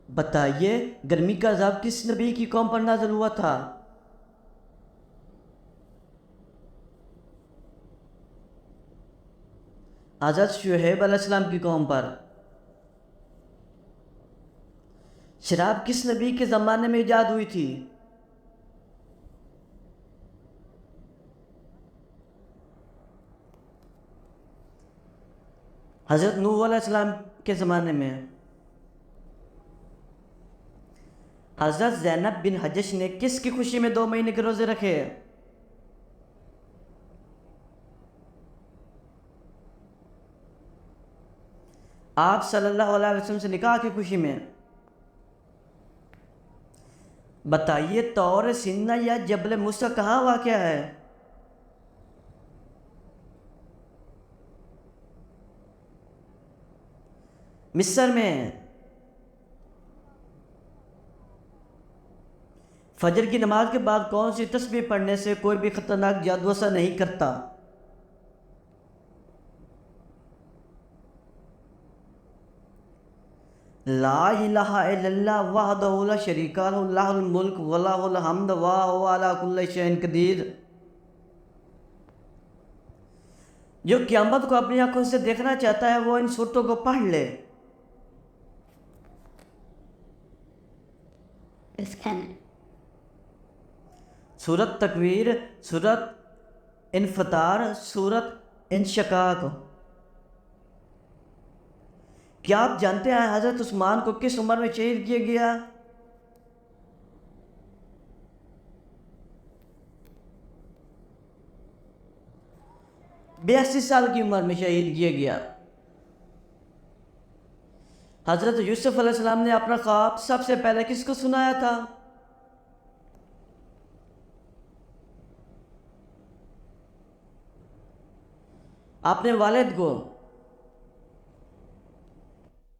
بتائیے گرمی کا عذاب کس نبی کی قوم پر نازل ہوا تھا؟ حضرت شعیب علیہ السلام کی قوم پر۔ شراب کس نبی کے زمانے میں ایجاد ہوئی تھی؟ حضرت نوح علیہ السلام کے زمانے میں۔ حضرت زینب بن حجش نے کس کی خوشی میں 2 مہینے کے روزے رکھے؟ آپ صلی اللہ علیہ وسلم سے نکاح کی خوشی میں۔ بتائیے طور سینا یا جبل موسیٰ کہاں واقع ہے؟ مصر میں۔ فجر کی نماز کے بعد کون سی تسبیح پڑھنے سے کوئی بھی خطرناک جادو اثر نہیں کرتا؟ لا الہ الا اللہ وحدہ لا شریک لہ لہ الملک ولہ الحمد وہو علی کل شیء قدیر۔ جو قیامت کو اپنی آنکھوں سے دیکھنا چاہتا ہے وہ ان صورتوں کو پڑھ لے۔ سورت تکویر، سورت انفطار، سورت انشقاق۔ کیا آپ جانتے ہیں حضرت عثمان کو کس عمر میں شہید کیا گیا؟ بیاسی سال کی عمر میں شہید کیا گیا۔ حضرت یوسف علیہ السلام نے اپنا خواب سب سے پہلے کس کو سنایا تھا؟ اپنے والد کو۔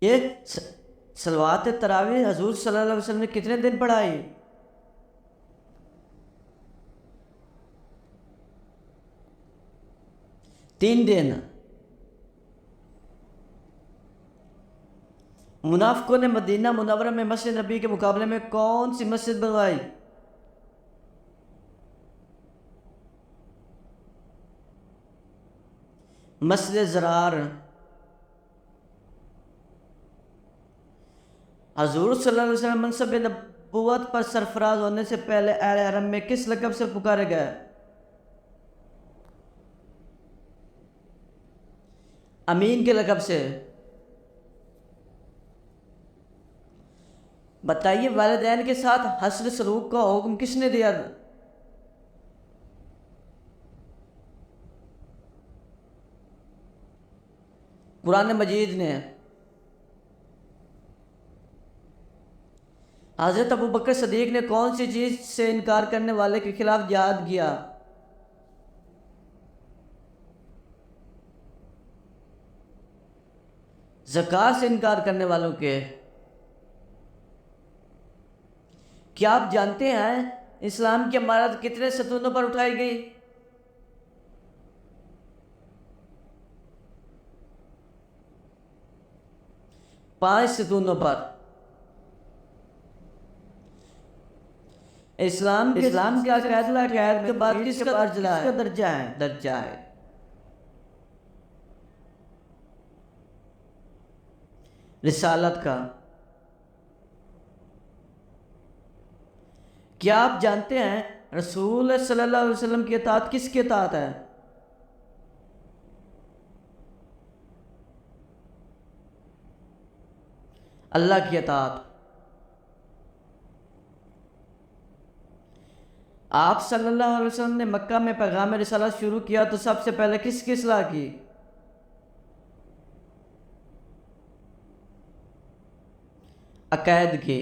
یہ صلوات تراویح حضور صلی اللہ علیہ وسلم نے کتنے دن پڑھائی؟ 3 دن۔ منافقوں نے مدینہ منورہ میں مسجد نبی کے مقابلے میں کون سی مسجد بنوائی؟ مسجد زرار۔ حضور صلی اللہ علیہ وسلم منصب نبوت پر سرفراز ہونے سے پہلے اہل حرم میں کس لقب سے پکارے گئے؟ امین کے لقب سے۔ بتائیے والدین کے ساتھ حسن سلوک کا حکم کس نے دیا؟ قرآن مجید نے۔ حضرت ابو بکر صدیق نے کون سی چیز سے انکار کرنے والے کے خلاف جہاد کیا؟ زکوٰۃ سے انکار کرنے والوں کے۔ کیا آپ جانتے ہیں اسلام کی عمارت کتنے ستونوں پر اٹھائی گئی؟ 5 ستونوں پر۔ اسلام کے عقائد کے بعد کس کا درجہ ہے؟ رسالت کا۔ کیا آپ جانتے ہیں رسول صلی اللہ علیہ وسلم کی اطاعت کس کی اطاعت ہے؟ اللہ کی اطاعت۔ آپ صلی اللہ علیہ وسلم نے مکہ میں پیغام رسالت شروع کیا تو سب سے پہلے کس کی اصلاح کی؟ عقائد کی۔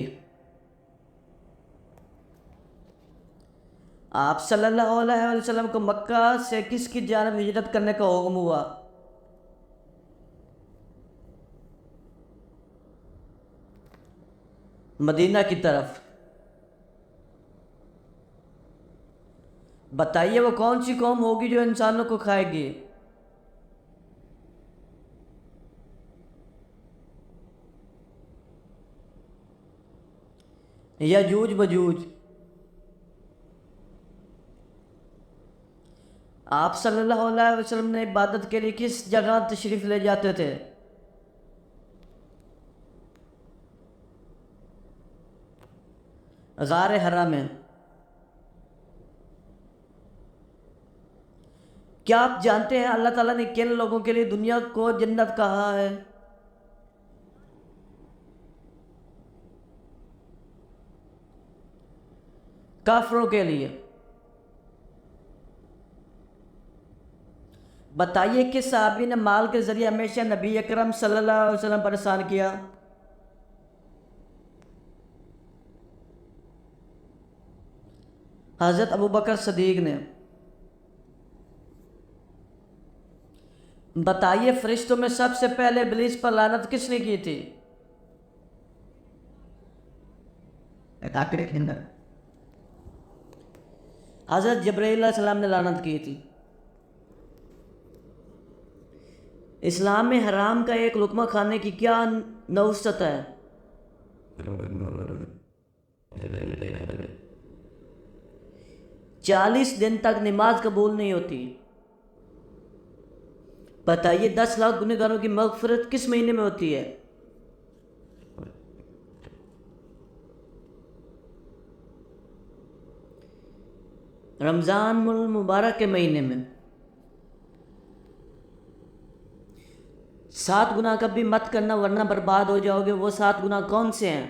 آپ صلی اللہ علیہ وسلم کو مکہ سے کس کی جانب ہجرت کرنے کا حکم ہوا؟ مدینہ کی طرف۔ بتائیے وہ کون سی قوم ہوگی جو انسانوں کو کھائے گی؟ یجوج بجوج۔ آپ صلی اللہ علیہ وسلم نے عبادت کے لیے کس جگہ تشریف لے جاتے تھے؟ غار حرا میں۔ کیا آپ جانتے ہیں اللہ تعالیٰ نے کن لوگوں کے لیے دنیا کو جنت کہا ہے؟ کافروں کے لیے۔ بتائیے کس صحابی نے مال کے ذریعے ہمیشہ نبی اکرم صلی اللہ علیہ وسلم پر احسان کیا؟ حضرت ابوبکر صدیق نے۔ بتائیے فرشتوں میں سب سے پہلے ابلیس پر لعنت کس نے کی تھی؟ حضرت جبرائیل علیہ السلام نے لعنت کی تھی۔ اسلام میں حرام کا ایک لقمہ کھانے کی کیا نوست ہے؟ 40 دن تک نماز قبول نہیں ہوتی۔ بتائیے 10 لاکھ گنہگاروں کی مغفرت کس مہینے میں ہوتی ہے؟ رمضان المبارک کے مہینے میں۔ 7 گناہ کبھی مت کرنا ورنہ برباد ہو جاؤ گے، وہ 7 گناہ کون سے ہیں؟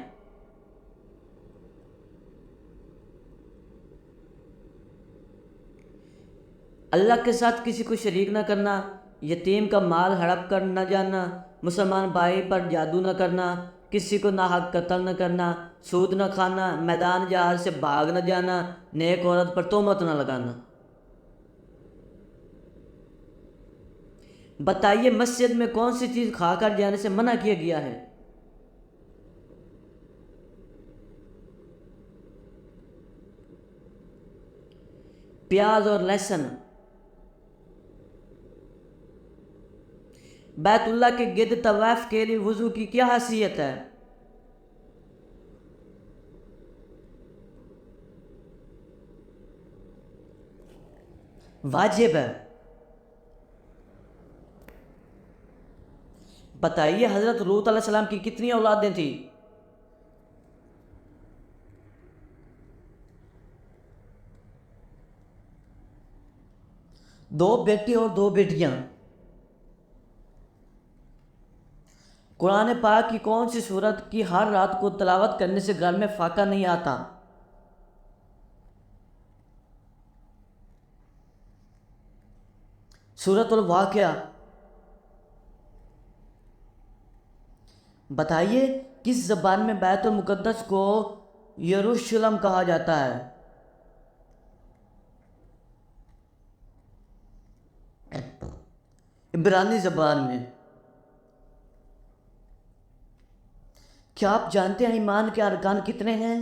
اللہ کے ساتھ کسی کو شریک نہ کرنا، یتیم کا مال ہڑپ کر نہ جانا، مسلمان بھائی پر جادو نہ کرنا، کسی کو ناحق قتل نہ کرنا، سود نہ کھانا، میدان جہاد سے بھاگ نہ جانا، نیک عورت پر تہمت نہ لگانا۔ بتائیے مسجد میں کون سی چیز کھا کر جانے سے منع کیا گیا ہے؟ پیاز اور لہسن۔ بیت اللہ کے گرد طواف کے لیے وضو کی کیا حیثیت ہے؟ واجب ہے۔ بتائیے حضرت لوط علیہ السلام کی کتنی اولادیں تھیں؟ 2 بیٹے اور 2 بیٹیاں۔ قرآن پاک کی کون سی سورت کی ہر رات کو تلاوت کرنے سے گھر میں فاقہ نہیں آتا؟ سورۃ الواقعہ۔ بتائیے کس زبان میں بیت المقدس کو یروشلم کہا جاتا ہے؟ عبرانی زبان میں۔ کیا آپ جانتے ہیں ایمان کے ارکان کتنے ہیں؟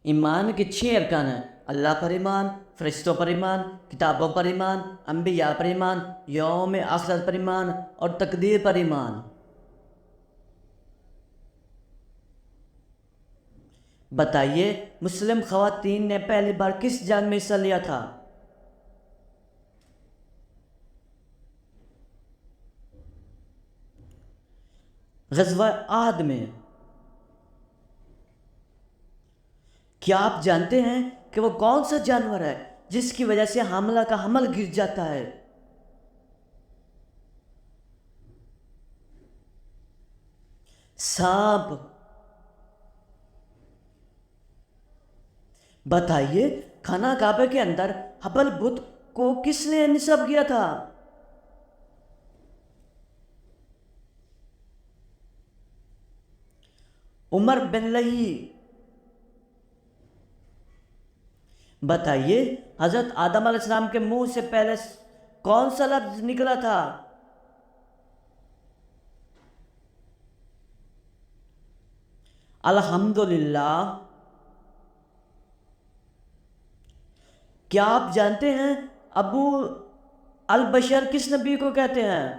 ایمان کے 6 ارکان ہیں: اللہ پر ایمان، فرشتوں پر ایمان، کتابوں پر ایمان، انبیاء پر ایمان، یوم آخرت پر ایمان اور تقدیر پر ایمان۔ بتائیے مسلم خواتین نے پہلی بار کس جنگ میں حصہ لیا تھا؟ غزوہ احد میں۔ کیا آپ جانتے ہیں کہ وہ کون سا جانور ہے جس کی وجہ سے حاملہ کا حمل گر جاتا ہے؟ سانپ۔ بتائیے خانہ کعبہ کے اندر حبل بت کو کس نے نصب کیا تھا؟ عمر بن لہی۔ بتائیے حضرت آدم علیہ السلام کے منہ سے پہلے کون سا لفظ نکلا تھا؟ الحمدللہ۔ کیا آپ جانتے ہیں ابو البشر کس نبی کو کہتے ہیں؟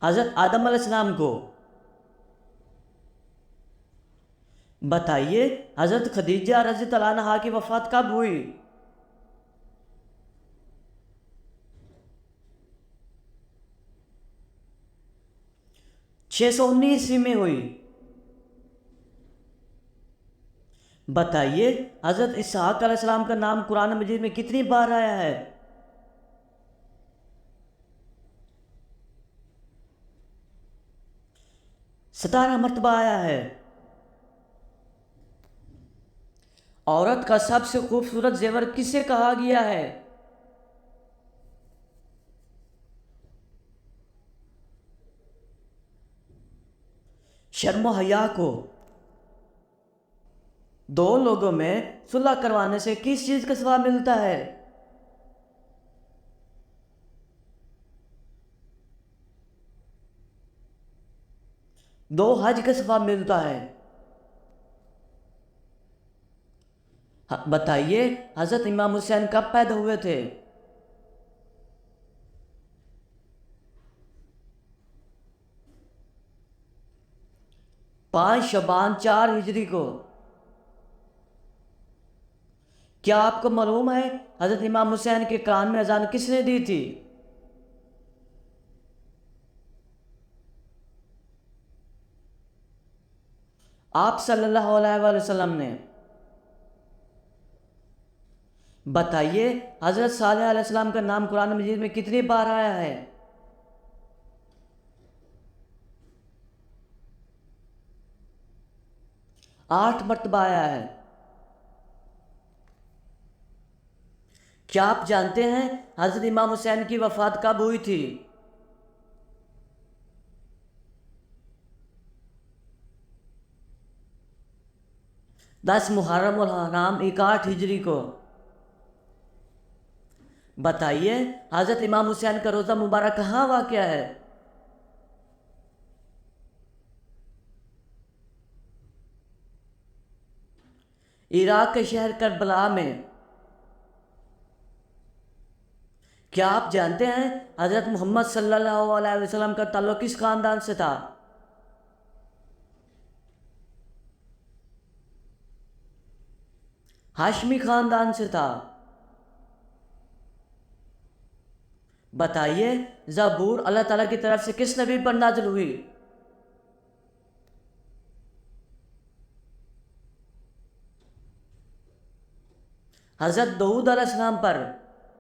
حضرت آدم علیہ السلام کو۔ بتائیے حضرت خدیجہ رضی اللہ عنہا کی وفات کب ہوئی؟ 619 میں ہوئی۔ بتائیے حضرت اسحاق علیہ السلام کا نام قرآن مجید میں کتنی بار آیا ہے؟ 17 مرتبہ آیا ہے۔ عورت کا سب سے خوبصورت زیور کسے کہا گیا ہے؟ شرم و حیا کو۔ دو لوگوں میں صلح کروانے سے کس چیز کا ثواب ملتا ہے؟ دو حج کا ثواب ملتا ہے۔ بتائیے حضرت امام حسین کب پیدا ہوئے تھے؟ 5 شعبان 4 ہجری کو۔ کیا آپ کو معلوم ہے حضرت امام حسین کے کان میں اذان کس نے دی تھی؟ آپ صلی اللہ علیہ وآلہ وسلم نے۔ بتائیے حضرت صالح علیہ السلام کا نام قرآن مجید میں کتنی بار آیا ہے؟ 8 مرتبہ آیا ہے۔ کیا آپ جانتے ہیں حضرت امام حسین کی وفات کب ہوئی تھی؟ دس محرم الحرام 61 ہجری کو۔ بتائیے حضرت امام حسین کا روزہ مبارک کہاں واقع ہے؟ عراق کے شہر کربلا میں۔ کیا آپ جانتے ہیں حضرت محمد صلی اللہ علیہ وسلم کا تعلق کس خاندان سے تھا؟ ہاشمی خاندان سے تھا۔ بتائیے زبور اللہ تعالیٰ کی طرف سے کس نبی پر نازل ہوئی؟ حضرت داؤد علیہ السلام پر۔